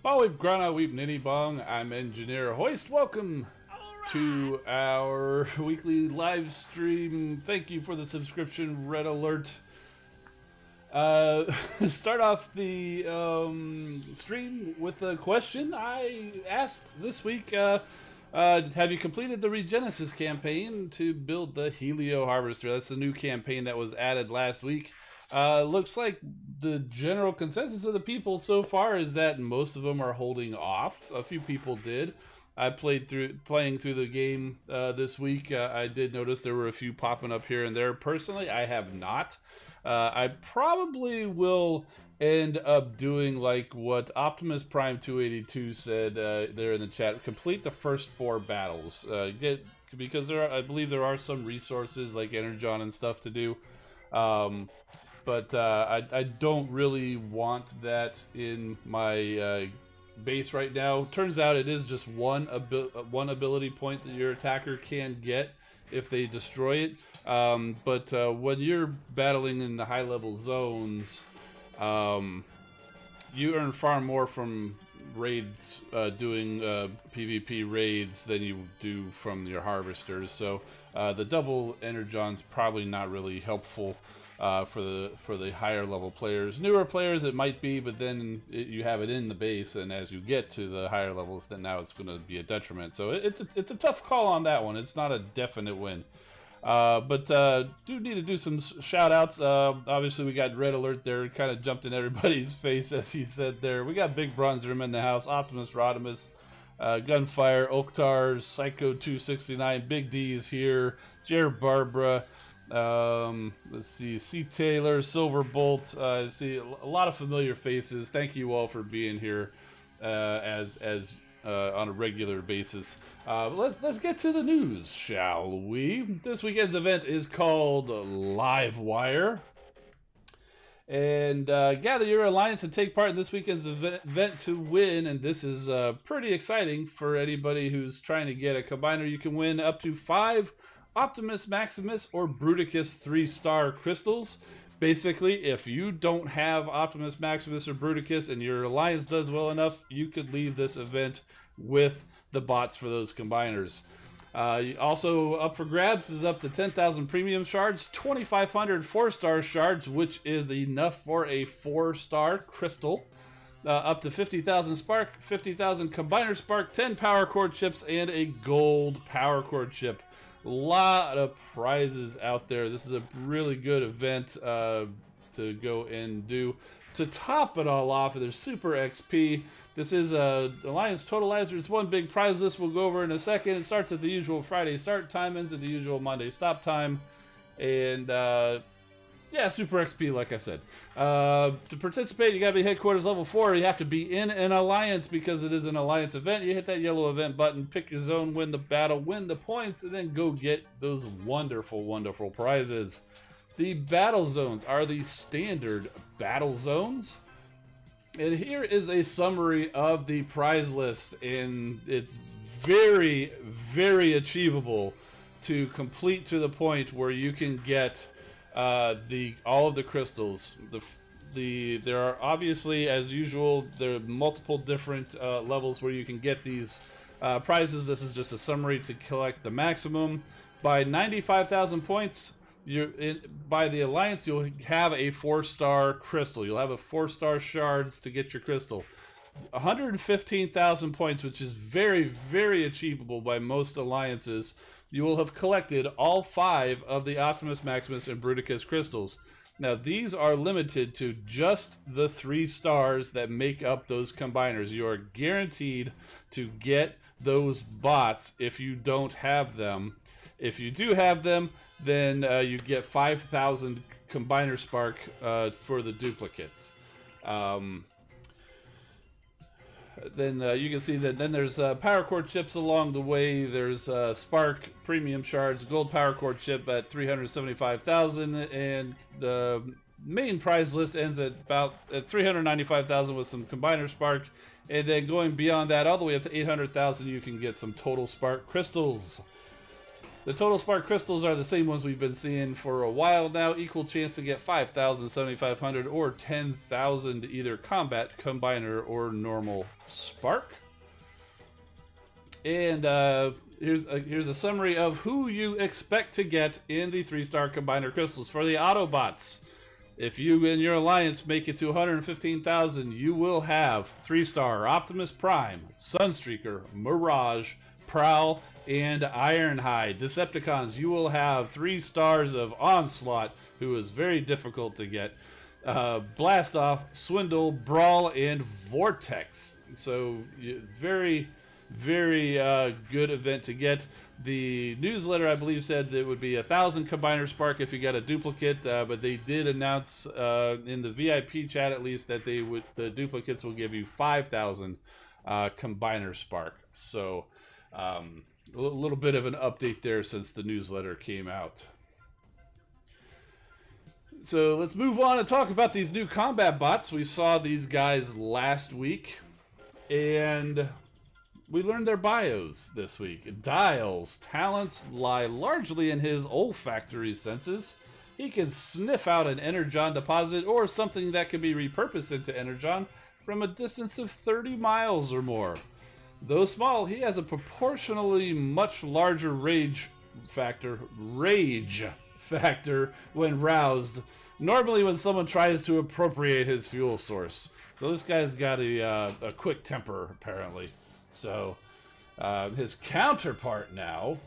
Bawib Grana Weep Nitty Bong, I'm Engineer Hoist. Welcome to our weekly live stream. Thank you for the subscription, Red Alert. Start off the stream with a question I asked this week. Have you completed the Regenesis campaign to build the Helio Harvester? That's a new campaign that was added last week. Looks like the general consensus of the people so far is that most of them are holding off. A few people did. I playing through the game this week. I did notice there were a few popping up here and there. Personally, I have not. I probably will end up doing like what Optimus Prime 282 said there in the chat. Complete the first 4 battles. Because I believe there are some resources like Energon and stuff to do. But I don't really want that in my base right now. Turns out it is just one ability point that your attacker can get if they destroy it. But when you're battling in the high-level zones, you earn far more from raids, doing PvP raids than you do from your harvesters. So the double energon's probably not really helpful for the higher level players. Newer players it might be, but then you have it in the base, and as you get to the higher levels, then now it's going to be a detriment. So it's a tough call on that one. It's not a definite win. But do need to do some shout outs. Obviously we got Red Alert there, kind of jumped in everybody's face as he said there. We got Big Bronze Room in the house, Optimus Rodimus, Gunfire, Oktars, Psycho 269, Big D's here, Jared Barbara, let's see, C. Taylor, Silverbolt. I see a lot of familiar faces. Thank you all for being here as on a regular basis. Let's get to the news, shall we? This weekend's event is called Livewire. And gather your alliance and take part in this weekend's event to win. And this is pretty exciting for anybody who's trying to get a combiner. You can win up to 5 Optimus Maximus or Bruticus 3-star crystals. Basically, if you don't have Optimus Maximus or Bruticus and your alliance does well enough, you could leave this event with the bots for those combiners. Also up for grabs is up to 10,000 premium shards, 2,500 4-star shards, which is enough for a 4-star crystal. Up to 50,000 spark, 50,000 combiner spark, 10 power core chips, and a gold power core chip. Lot of prizes out there. This is a really good event to go and do. To top it all off, there's Super XP. This is Alliance Totalizer. It's one big prize list we'll go over in a second. It starts at the usual Friday start time, ends at the usual Monday stop time. And yeah, Super XP, like I said. To participate, you gotta be headquarters level 4. You have to be in an alliance because it is an alliance event. You hit that yellow event button, pick your zone, win the battle, win the points, and then go get those wonderful, wonderful prizes. The battle zones are the standard battle zones. And here is a summary of the prize list, and it's very, very achievable to complete to the point where you can get all of the crystals. There are obviously, as usual, there are multiple different levels where you can get these prizes. This is just a summary to collect the maximum. By 95,000 points, by the alliance, you'll have a 4-star crystal. You'll have a 4-star shards to get your crystal. 115,000 points, which is very, very achievable by most alliances. You will have collected all 5 of the Optimus Maximus and Bruticus crystals. Now, these are limited to just the 3 stars that make up those combiners. You are guaranteed to get those bots if you don't have them. If you do have them, then you get 5,000 combiner spark for the duplicates. Then you can see that then there's power core chips along the way. There's spark premium shards, gold power core chip at 375,000, and the main prize list ends at about 395,000 with some combiner spark, and then going beyond that all the way up to 800,000, you can get some total spark crystals. The total spark crystals are the same ones we've been seeing for a while now. Equal chance to get 5,000, 7,500, or 10,000 either combat, combiner, or normal spark. And here's a summary of who you expect to get in the 3-star combiner crystals for the Autobots. If you and your alliance make it to 115,000, you will have 3-star Optimus Prime, Sunstreaker, Mirage, Prowl, and Ironhide. Decepticons, you will have 3 stars of Onslaught, who is very difficult to get. Blastoff, Swindle, Brawl, and Vortex. So very, very good event to get. The newsletter, I believe, said that it would be 1,000 Combiner Spark if you got a duplicate, but they did announce in the VIP chat at least that the duplicates will give you 5,000 Combiner Spark. So a little bit of an update there since the newsletter came out. So let's move on and talk about these new combat bots. We saw these guys last week, and we learned their bios this week. Dial's talents lie largely in his olfactory senses. He can sniff out an energon deposit or something that can be repurposed into energon from a distance of 30 miles or more. Though small, he has a proportionally much larger rage factor when roused, normally when someone tries to appropriate his fuel source. So this guy's got a quick temper, apparently. So his counterpart now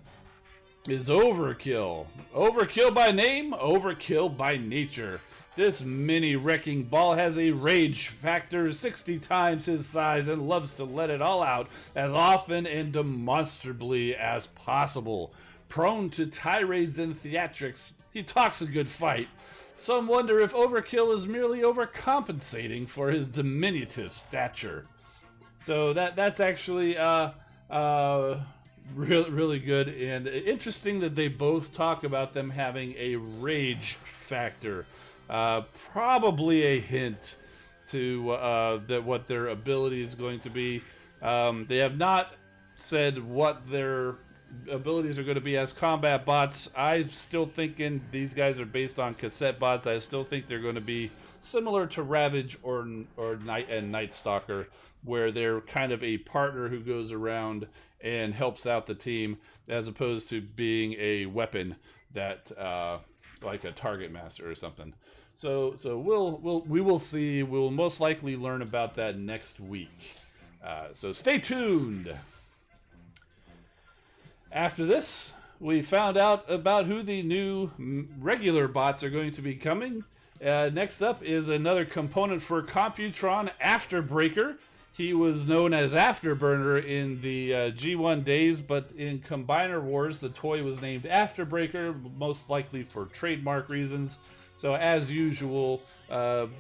is Overkill. Overkill by name, Overkill by nature. This mini wrecking ball has a rage factor 60 times his size and loves to let it all out as often and demonstrably as possible. Prone to tirades and theatrics, he talks a good fight. Some wonder if Overkill is merely overcompensating for his diminutive stature. So that's actually really good, and interesting that they both talk about them having a rage factor. Probably a hint to that what their ability is going to be. They have not said what their abilities are going to be as combat bots. I'm still thinking these guys are based on cassette bots. I still think they're going to be similar to Ravage or Night Stalker, where they're kind of a partner who goes around and helps out the team, as opposed to being a weapon that like a target master or something. So we will see. We'll most likely learn about that next week. So stay tuned. After this, we found out about who the new regular bots are going to be coming. Next up is another component for Computron, Afterbreaker. He was known as Afterburner in the G1 days, but in Combiner Wars, the toy was named Afterbreaker, most likely for trademark reasons. So as usual,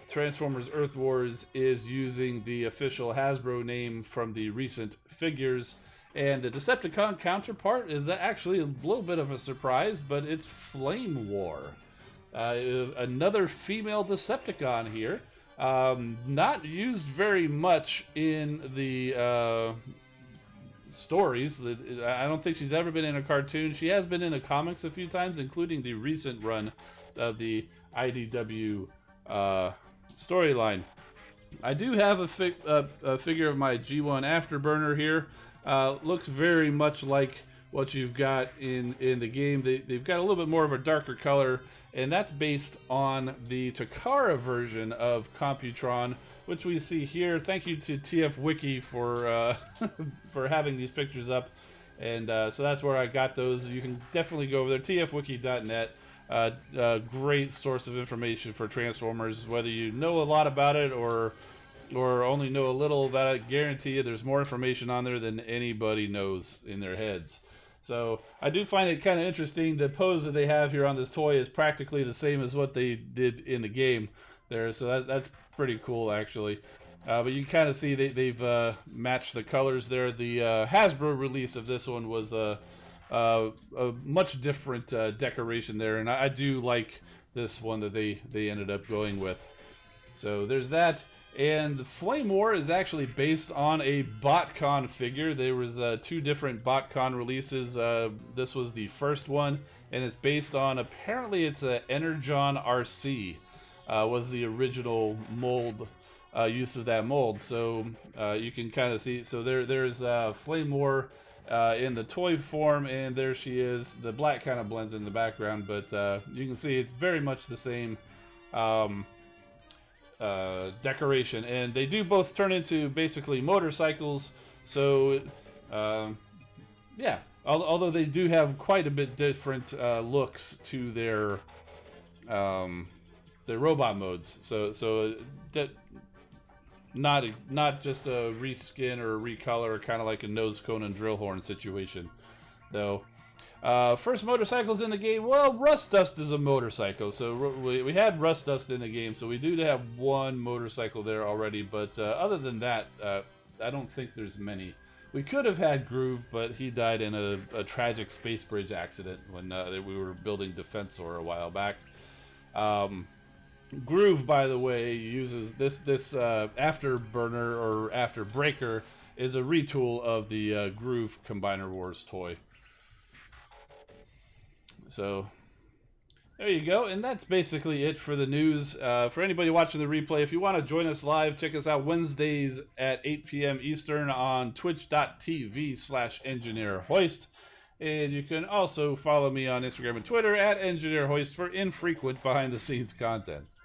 Transformers Earth Wars is using the official Hasbro name from the recent figures. And the Decepticon counterpart is actually a little bit of a surprise, but it's Flame War. Another female Decepticon here. Not used very much in the stories. I don't think she's ever been in a cartoon. She has been in the comics a few times, including the recent run of the IDW storyline. I do have a figure of my G1 Afterburner here. Looks very much like what you've got in the game. They've got a little bit more of a darker color, and that's based on the Takara version of Computron, which we see here. Thank you to TF Wiki for for having these pictures up, and so that's where I got those. You can definitely go over there, tfwiki.net. Great source of information for Transformers, whether you know a lot about it or only know a little about it. Guarantee you there's more information on there than anybody knows in their heads. So I do find it kind of interesting. The pose that they have here on this toy is practically the same as what they did in the game there, so that's pretty cool actually. But you can kind of see they've matched the colors there. The Hasbro release of this one was a much different decoration there, and I do like this one that they ended up going with. So there's that. And Flame War is actually based on a BotCon figure. There was 2 different BotCon releases. This was the first one, and it's based on, apparently it's a Energon RC, was the original mold, use of that mold. So you can kind of see, so there's Flame War in the toy form, and there she is. The black kind of blends in the background, but you can see it's very much the same decoration, and they do both turn into basically motorcycles. So yeah, although they do have quite a bit different looks to their robot modes. So that not just a reskin or a recolor, kind of like a nose cone and drill horn situation, though. First motorcycles in the game. Well, Rust Dust is a motorcycle, so we had Rust Dust in the game, so we do have one motorcycle there already. But other than that, I don't think there's many. We could have had Groove, but he died in a tragic space bridge accident when we were building Defensor a while back. Groove, by the way, uses this Afterburner or Afterbreaker is a retool of the Groove Combiner Wars toy. So there you go, and that's basically it for the news. For anybody watching the replay, if you want to join us live, check us out Wednesdays at 8 p.m. Eastern on twitch.tv/EngineerHoist. And you can also follow me on Instagram and Twitter at EngineerHoist for infrequent behind-the-scenes content.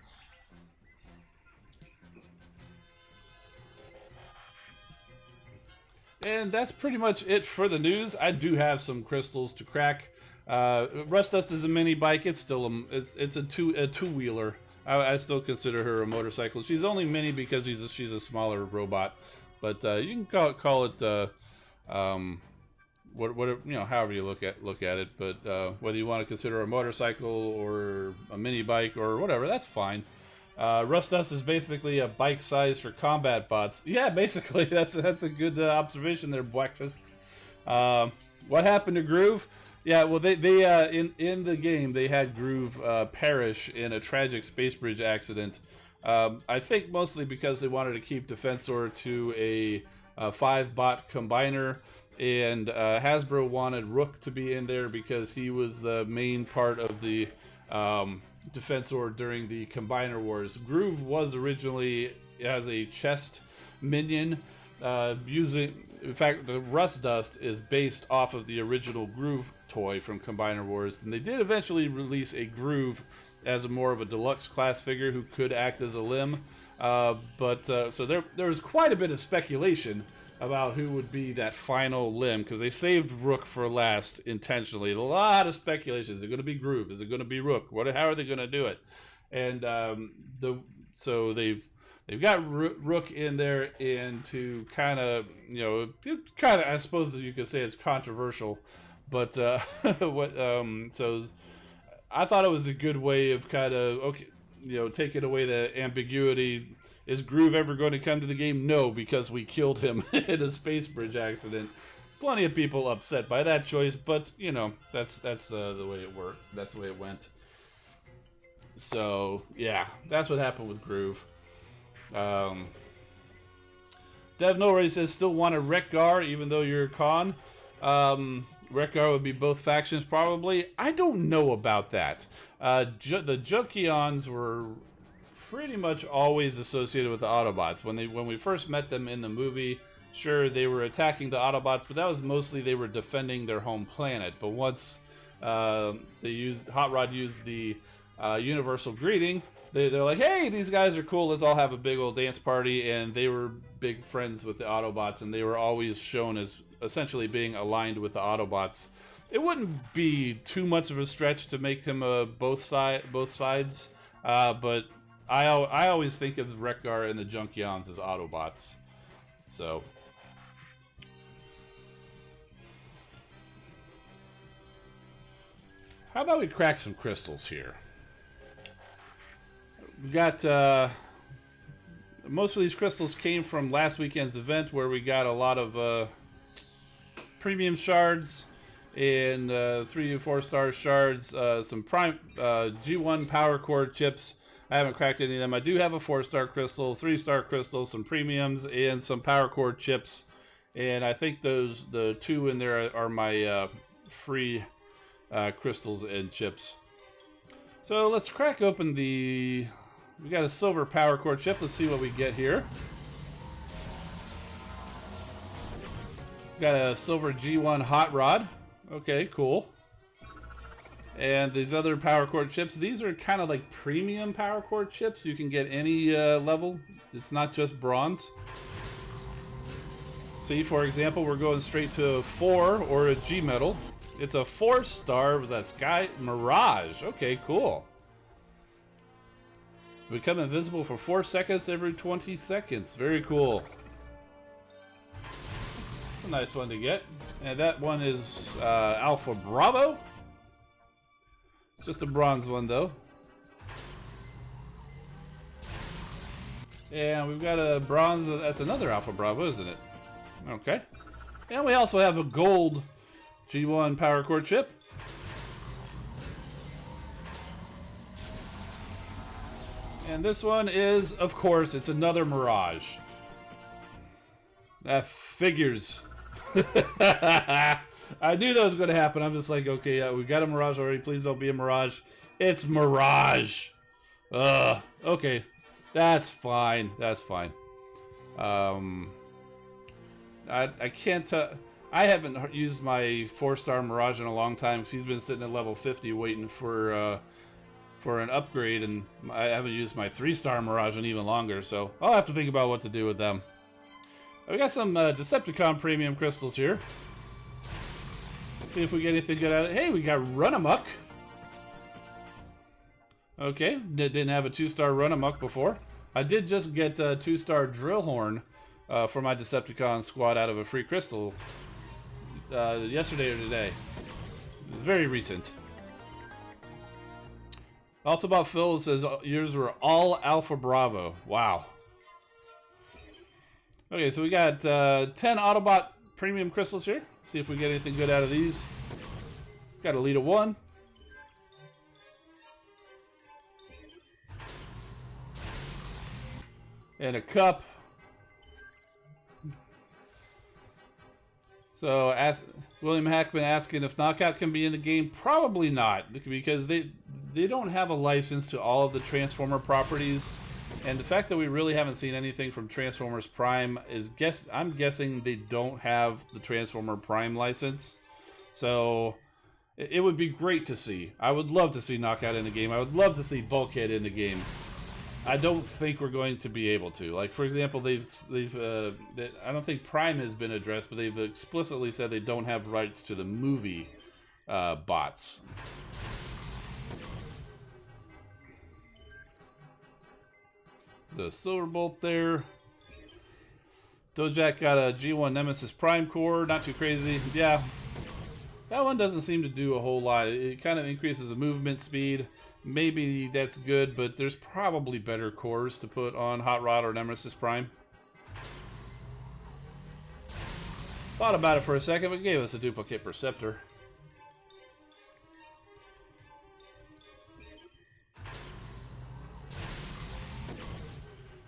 And that's pretty much it for the news. I do have some crystals to crack. Rust Dust is a mini bike. It's still it's a two-wheeler. I still consider her a motorcycle. She's only mini because she's a smaller robot, but you can call it whatever, you know, however you look at it. But whether you want to consider a motorcycle or a mini bike or whatever, that's fine. Rust Dust is basically a bike size for combat bots. Yeah, basically that's a good observation there, Breakfast. What happened to Groove? Yeah, well, they in the game they had Groove perish in a tragic space bridge accident. I think mostly because they wanted to keep Defensor to a 5-bot combiner, and Hasbro wanted Rook to be in there because he was the main part of the Defensor during the Combiner Wars. Groove was originally as a chest minion, in fact, the Rust Dust is based off of the original Groove toy from Combiner Wars, and they did eventually release a Groove as a more of a deluxe class figure who could act as a limb. So there was quite a bit of speculation about who would be that final limb, because they saved Rook for last intentionally. A lot of speculation. Is it going to be Groove? Is it going to be Rook? How are they going to do it? And so they've got Rook in there, and to kind of, I suppose you could say it's controversial, but so I thought it was a good way of kind of, taking away the ambiguity. Is Groove ever going to come to the game? No, because we killed him in a space bridge accident. Plenty of people upset by that choice, but that's the way it worked. That's the way it went. So yeah, that's what happened with Groove. Dev Norway says still want a Wreck-Gar even though you're a con. Wreck-Gar would be both factions probably. I don't know about that. The Junkions were pretty much always associated with the Autobots. When we first met them in the movie, sure, they were attacking the Autobots, but that was mostly they were defending their home planet. But once Hot Rod used the universal greeting, they're like, hey, these guys are cool, let's all have a big old dance party. And they were big friends with the Autobots, and they were always shown as essentially being aligned with the Autobots. It wouldn't be too much of a stretch to make them both sides, but I always think of Wreck-Gar and the Junkions as Autobots. So how about we crack some crystals here? We got most of these crystals came from last weekend's event, where we got a lot of premium shards and 3 and 4 star shards, some prime G1 power core chips, I haven't cracked any of them. I do have a 4-star crystal, 3-star crystal, some premiums, and some power core chips. And I think the 2 in there are my free crystals and chips. So let's crack open we got a silver power core chip. Let's see what we get here. Got a silver G1 hot rod. Okay, cool. And these other power core chips, these are kind of like premium power core chips. You can get any level. It's not just bronze. See, for example, we're going straight to a 4 or a G metal. It's a 4-star. Was that Sky Mirage? Okay, cool. Become invisible for 4 seconds every 20 seconds. Very cool. A nice one to get. And that one is Alpha Bravo. Just a bronze one, though. And we've got a bronze. That's another Alpha Bravo, isn't it? Okay. And we also have a gold G1 power core chip. And this one is, of course, it's another Mirage. That figures. I knew that was going to happen. I'm just like, okay, we got a Mirage already. Please don't be a Mirage. It's Mirage. Okay. That's fine. That's fine. I can't I haven't used my 4-star Mirage in a long time because he's been sitting at level 50 waiting for an upgrade, and I haven't used my 3-star Mirage in even longer, so I'll have to think about what to do with them. We got some Decepticon premium crystals here. Let's see if we get anything good out of it. Hey, we got Runamok. Okay, didn't have a 2-star Runamok before. I did just get a 2-star Drillhorn for my Decepticon squad out of a free crystal yesterday or today. It's very recent. Autobot Phil says yours were all Alpha Bravo. Wow. Okay, so we got 10 Autobot premium crystals here. See if we get anything good out of these. Got a lead of 1. And a cup. So, William Hackman asking if Knockout can be in the game. Probably not, because they don't have a license to all of the Transformer properties. And the fact that we really haven't seen anything from Transformers Prime is I'm guessing they don't have the Transformer Prime license. So it would be great to see. I would love to see Knockout in the game. I would love to see Bulkhead in the game. I don't think we're going to be able to. Like, for example, I don't think Prime has been addressed, but they've explicitly said they don't have rights to the movie bots. The Silverbolt there. Dojak got a G1 Nemesis Prime Core. Not too crazy. Yeah. That one doesn't seem to do a whole lot. It kind of increases the movement speed. Maybe that's good, but there's probably better cores to put on Hot Rod or Nemesis Prime. Thought about it for a second, but gave us a duplicate Perceptor.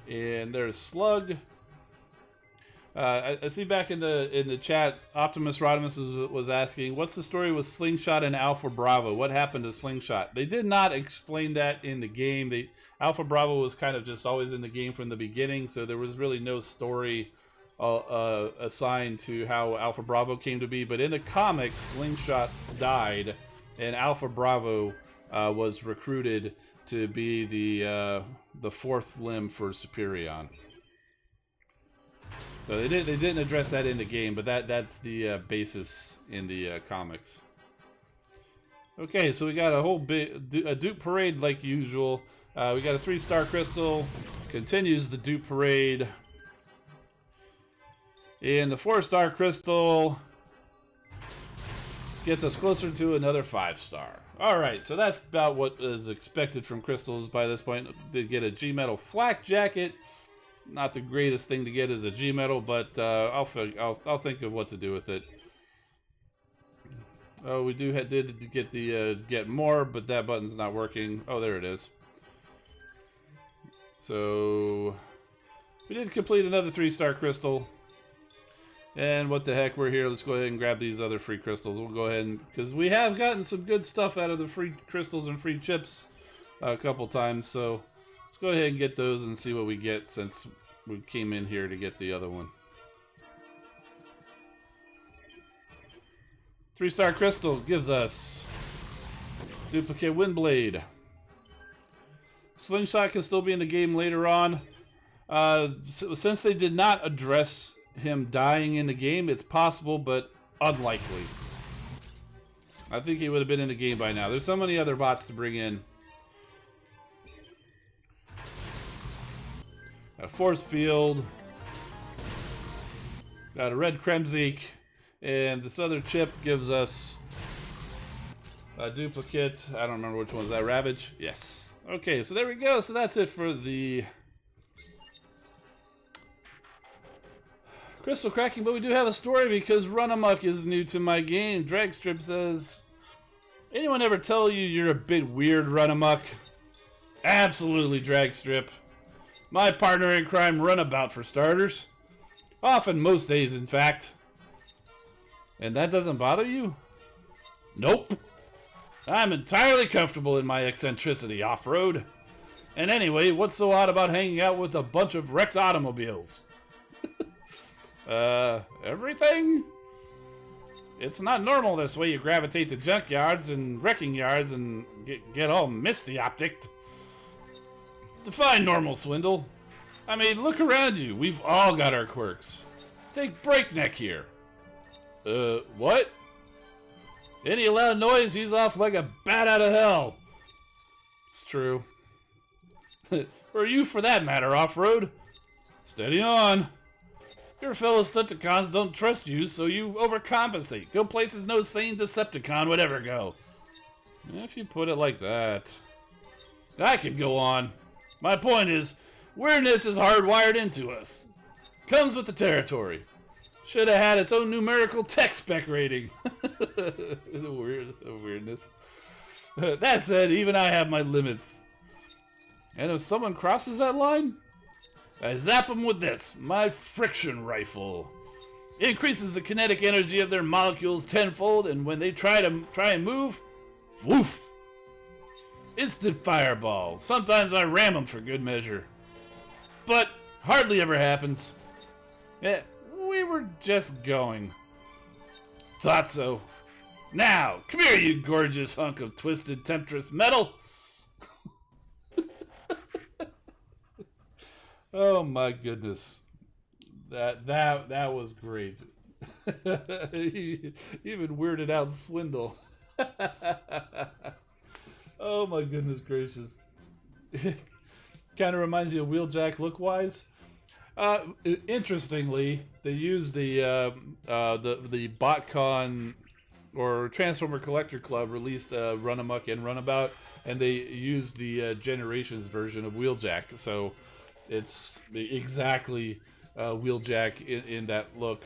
And there's Slug. I see back in the chat, Optimus Rodimus was asking, what's the story with Slingshot and Alpha Bravo? What happened to Slingshot? They did not explain that in the game. Alpha Bravo was kind of just always in the game from the beginning, so there was really no story assigned to how Alpha Bravo came to be. But in the comics, Slingshot died, and Alpha Bravo was recruited to be the 4th limb for Superion. So they didn't address that in the game, but that's the basis in the comics. Okay, so we got a whole a dupe parade like usual. We got a 3-star crystal. Continues the dupe parade. And the 4-star crystal gets us closer to another 5-star. Alright, so that's about what is expected from crystals by this point. They get a G-Metal Flak Jacket. Not the greatest thing to get as a G-Metal, but I'll think of what to do with it. Oh, we did get the get more, but that button's not working. Oh, there it is. So we did complete another 3-star crystal. And what the heck, we're here. Let's go ahead and grab these other free crystals. We'll go ahead and, because we have gotten some good stuff out of the free crystals and free chips a couple times. So let's go ahead and get those and see what we get, since we came in here to get the other one. 3-star crystal gives us duplicate wind blade. Slingshot can still be in the game later on. Since they did not address him dying in the game, it's possible, but unlikely. I think he would have been in the game by now. There's so many other bots to bring in. A force field. Got a red Kremzik. And this other chip gives us a duplicate. I don't remember which one is that. Ravage? Yes. Okay, so there we go. So that's it for the crystal cracking, but we do have a story because Runamok is new to my game. Dragstrip says, anyone ever tell you you're a bit weird, Runamok? Absolutely, Dragstrip. My partner in crime, Runabout, for starters. Often, most days, in fact. And that doesn't bother you? Nope. I'm entirely comfortable in my eccentricity off-road. And anyway, what's so odd about hanging out with a bunch of wrecked automobiles? Everything? It's not normal this way you gravitate to junkyards and wrecking yards and get all misty-opticked. Define normal, Swindle. I mean, look around you. We've all got our quirks. Take Breakneck here. What? Any loud noise, he's off like a bat out of hell. It's true. Or you, for that matter, off-road. Steady on. Your fellow Stunticons don't trust you, so you overcompensate. Go places no sane Decepticon would ever go. If you put it like that. I could go on. My point is, weirdness is hardwired into us. Comes with the territory. Should have had its own numerical tech spec rating. Weirdness. That said, even I have my limits. And if someone crosses that line, I zap them with this, my friction rifle. It increases the kinetic energy of their molecules tenfold, and when they try and move, woof! Instant fireball. Sometimes I ram them for good measure. But hardly ever happens. Yeah, we were just going. Thought so. Now, come here, you gorgeous hunk of twisted temptress metal. Oh my goodness, that was great. Even weirded out Swindle. Oh my goodness gracious. Kind of reminds you of Wheeljack look-wise. Interestingly, they used the BotCon or Transformer Collector Club released Runamok and Runabout, and they used the Generations version of Wheeljack. So it's exactly Wheeljack in that look.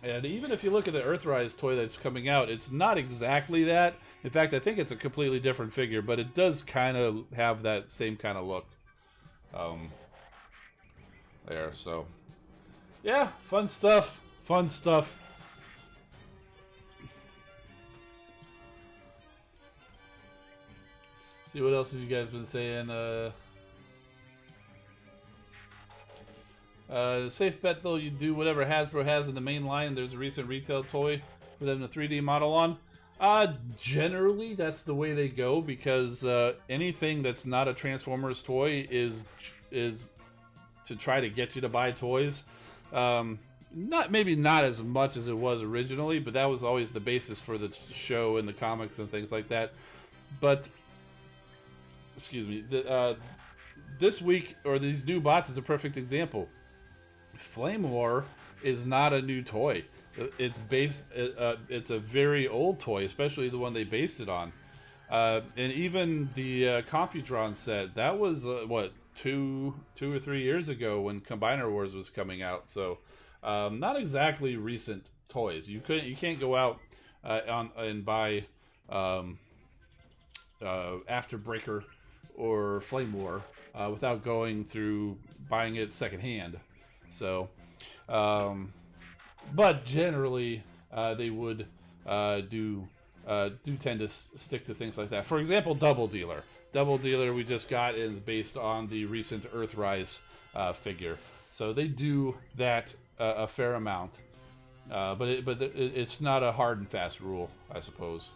And even if you look at the Earthrise toy that's coming out, it's not exactly that. In fact, I think it's a completely different figure, but it does kind of have that same kind of look. There, so yeah, fun stuff. Fun stuff. See what else have you guys been saying? Safe bet though, you do whatever Hasbro has in the main line. There's a recent retail toy for them to 3D model on. Generally, that's the way they go, because anything that's not a Transformers toy is to try to get you to buy toys. Maybe not as much as it was originally, but that was always the basis for the show and the comics and things like that. But excuse me, this week, or these new bots, is a perfect example. Flame War is not a new toy. It's based. It's a very old toy, especially the one they based it on. And even the Computron set, that was what, two or 3 years ago when Combiner Wars was coming out. So not exactly recent toys. You can't go out and buy Afterbreaker or Flame War without going through buying it secondhand. So, but generally they would do tend to stick to things like that. For example, Double Dealer. Double Dealer we just got is based on the recent Earthrise figure, so they do that a fair amount. But it's not a hard and fast rule, I suppose.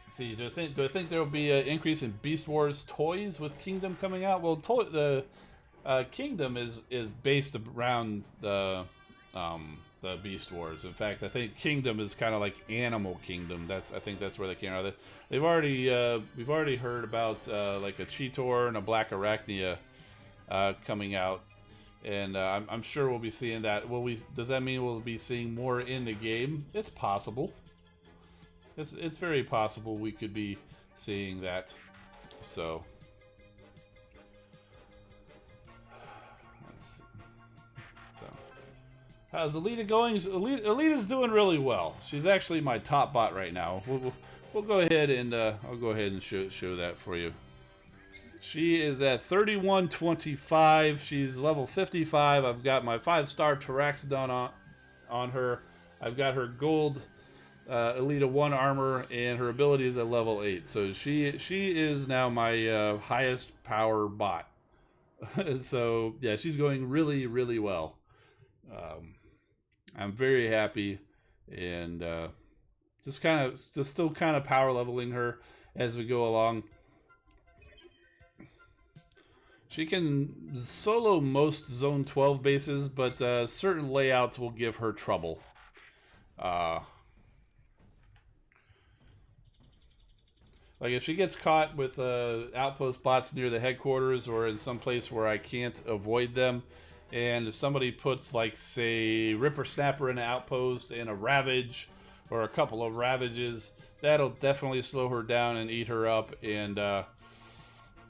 See, do I think there will be an increase in Beast Wars toys with Kingdom coming out? Well, the Kingdom is based around the Beast Wars. In fact, I think Kingdom is kind of like Animal Kingdom. I think that's where they came out. We've already heard about like a Cheetor and a Black Arachnia coming out, and I'm sure we'll be seeing that. Does that mean we'll be seeing more in the game? It's possible. It's very possible we could be seeing that. So let's see. So how's Alita going? Alita's doing really well. She's actually my top bot right now. We'll go ahead and I'll go ahead and show that for you. She is at 3125. She's level 55. I've got my 5-star Tyraxodon on her. I've got her gold Alita 1 armor, and her ability is at level 8. So she is now my highest power bot. So yeah, she's going really, really well. I'm very happy, and just still kind of power leveling her as we go along. She can solo most Zone 12 bases, but certain layouts will give her trouble. Like if she gets caught with outpost bots near the headquarters or in some place where I can't avoid them, and if somebody puts, like, say, Ripper Snapper in an outpost and a Ravage or a couple of Ravages, that'll definitely slow her down and eat her up. And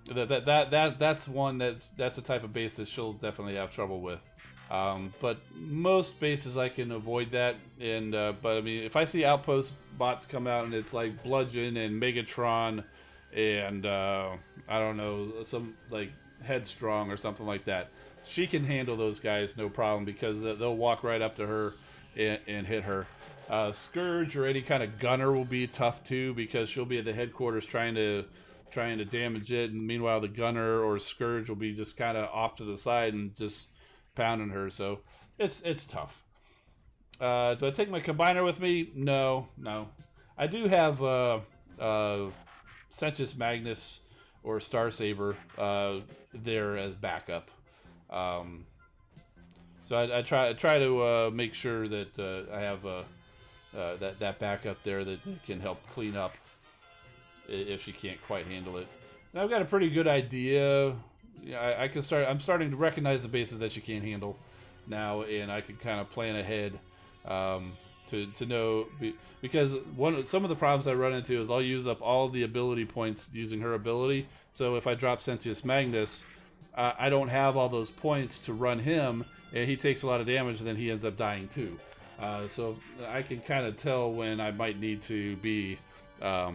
that's one that's a type of base that she'll definitely have trouble with. But most bases I can avoid that, and but I mean, if I see outpost bots come out and it's like Bludgeon and Megatron and I don't know, some like Headstrong or something like that, she can handle those guys no problem, because they'll walk right up to her and hit her. Scourge or any kind of gunner will be tough too, because she'll be at the headquarters trying to damage it, and meanwhile the gunner or Scourge will be just kind of off to the side and just pounding her. So it's tough. Do I take my Combiner with me? No. I do have Sensus Magnus or Star Saber there as backup. So I try to make sure that I have that backup there that can help clean up if she can't quite handle it. And I've got a pretty good idea. Yeah, I can start. I'm starting to recognize the bases that she can't handle now, and I can kind of plan ahead to know, because some of the problems I run into is I'll use up all the ability points using her ability. So if I drop Sensus Magnus, I don't have all those points to run him, and he takes a lot of damage, and then he ends up dying too. So I can kind of tell when I might need to be a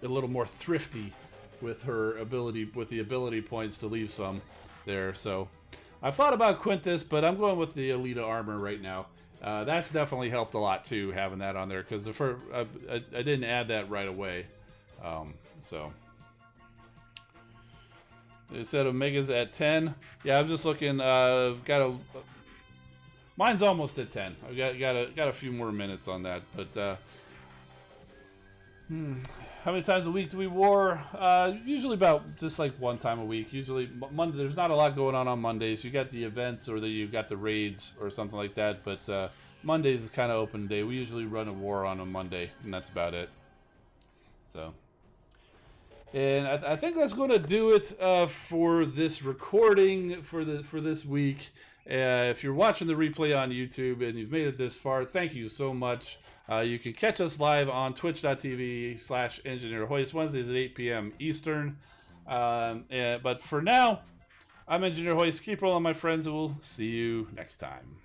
little more thrifty with her ability, with the ability points, to leave some there. So I've thought about Quintus, but I'm going with the Alita armor right now. That's definitely helped a lot too, having that on there, because I didn't add that right away. So they said Omega's at 10. Yeah, I'm just looking. Mine's almost at 10. I've got a few more minutes on that, but how many times a week do we war? Usually about just like one time a week. Usually Monday. There's not a lot going on Mondays. You got the events, or you got the raids or something like that. But Mondays is kind of open day. We usually run a war on a Monday, and that's about it. So, and I think that's going to do it for this recording for this week. If you're watching the replay on YouTube and you've made it this far, thank you so much. You can catch us live on twitch.tv/EngineerHoist, Wednesdays at 8 p.m. Eastern. But for now, I'm Engineer Hoist. Keep rolling, my friends, and we'll see you next time.